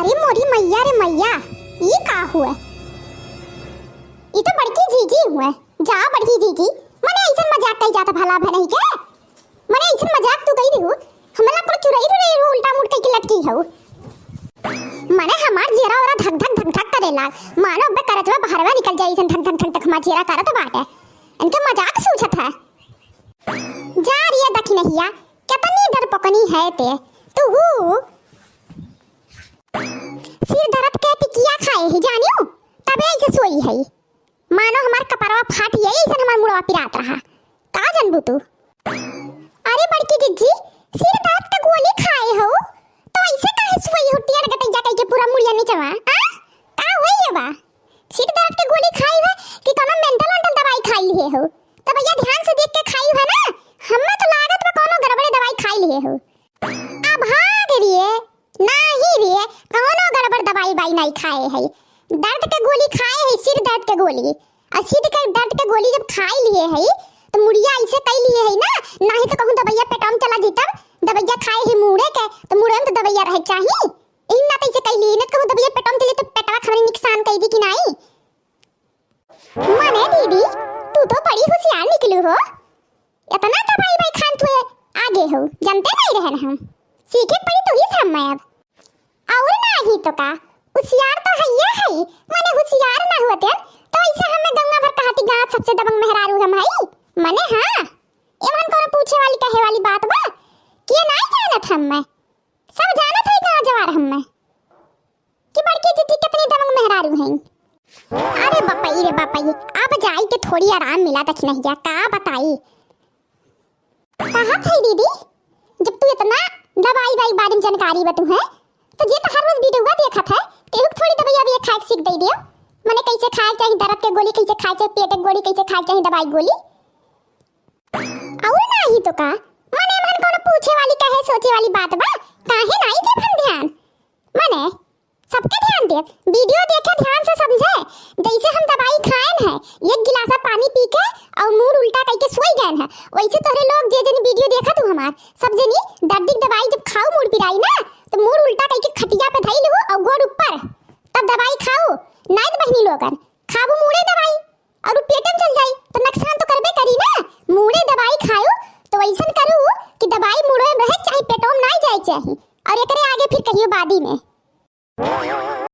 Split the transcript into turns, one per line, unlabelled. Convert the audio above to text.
अरे मोरी मैया रे मैया, ये का हुआ? ये तो बड़की जीजी हुआ। जा बड़की जीजी, मने ऐसा मजाक कई जाता भला भला ही के। मने ऐसा मजाक तू कई देहु, हमला पर चुराई रे उल्टा मुड़ के लटकी हऊ। मने हमार जेरा ओरा धक धक धक धक करेला, मानो बे करतवा बाहरवा निकल जाई सन धक धक धक मा जेरा करत बाटे। इनके मजाक सूझत है। जा रिया दखी नहिया, कितनी डर पकनी है ते तू हु। सिर दर्द के टिकिया खाए ही जानियो, तबे ऐसे सोई है। मानो हमार कपड़वा फाट गई ऐसे हमार मुड़वा पिरात रहा। का जानबू तू? अरे बड़की जिज्जी, सिर दर्द के गोली खाए हो तो ऐसे काहे सोई हो टियर गटैया कह के पूरा मुड़िया नीचवा? का होई है बा? सिर दर्द के गोली खाई है कि कोनो मेंटल मेंटल दवाई खाई लिए हो? तो भैया ध्यान से देख के खाई है ना, हमें तो लागत में कोनो गड़बड़े दवाई खाई लिए हो। अब भाग रिए नहीं रे, कौनो गड़बड़ दवाई बाई नहीं खाए है। दर्द के गोली खाए है, सिर दर्द के गोली। और सिर के दर्द के गोली जब खाए लिए है तो मुड़िया ऐसे कई लिए है ना, नहीं तो कहूं दवाइया पेटम चला जीतब। दवाइया खाए है मुड़े के तो मुड़े में तो दवाइया रहे चाहिए। इन ना ऐसे कई लिए न कहूं दवाइया पेटम चले तो पेटवा खबरे नुकसान कई दी कि नहीं। माने दीदी, तू तो बड़ी होशियार निकली हो। इतना दवाई बाई खान तू आगे हो, जानते नहीं रहन हम। सीखे पड़ी तो ही हम अब। और नहीं तो का होशियार तो हैया है, माने होशियार ना होते तो ऐसे हमें गंगा भर कहती गांव सबसे दबंग मेहरारू हम है। माने हां, एमन कोनो पूछे वाली कहे वाली बात बा कि नहीं जानत हम मैं सब जानत है गांव जवार हम मैं कि बड़की जिद्दी कितनी दबंग मेहरारू हैं। अरे बापाई रे बापाई, अब जाई के थोड़ी आराम मिला तक नहीं जा। का बताई कहा थी दीदी, जब तू इतना दवाई वाई बारे में जानकारी बतू है तो ये तो हर रोज वीडियो देखत है, तेरे को थोड़ी दवाई अभी खाए सीख दे दियो। मने कैसे खाए चाहिए दर्द के गोली, कैसे खाए चाहिए पेट के गोली, कैसे खाए चाहिए दवाई गोली। और नहीं तो का मने मन कोनो पूछे वाली कहे सोचे वाली बात बा, काहे नहीं दे हम ध्यान। मने सबके ध्यान दे, वीडियो देखे ध्यान से समझे। जैसे हम दवाई खाए हैं, एक गिलास पानी पी के और मुंह उल्टा करके सोई गए हैं, वैसे तोरे लोग जे जनी वीडियो देखा तू हमार सब जनी दर्द की दवाई जब खाओ मुंह पिराई ना तो मुंह उल्टा करके खटिया पे धइल हो और गोड़ ऊपर तब दवाई खाओ। नहीं तो बहनी लोगन खाबू मुड़े दवाई और पेट में चल जाई तो नुकसान तो करबे करी ना। मुड़े दवाई खाओ तो ऐसन करू कि दवाई मुड़े में रहे चाहे पेटों में नहीं जाए चाहिए और एकरे आगे फिर कहियो बादी में।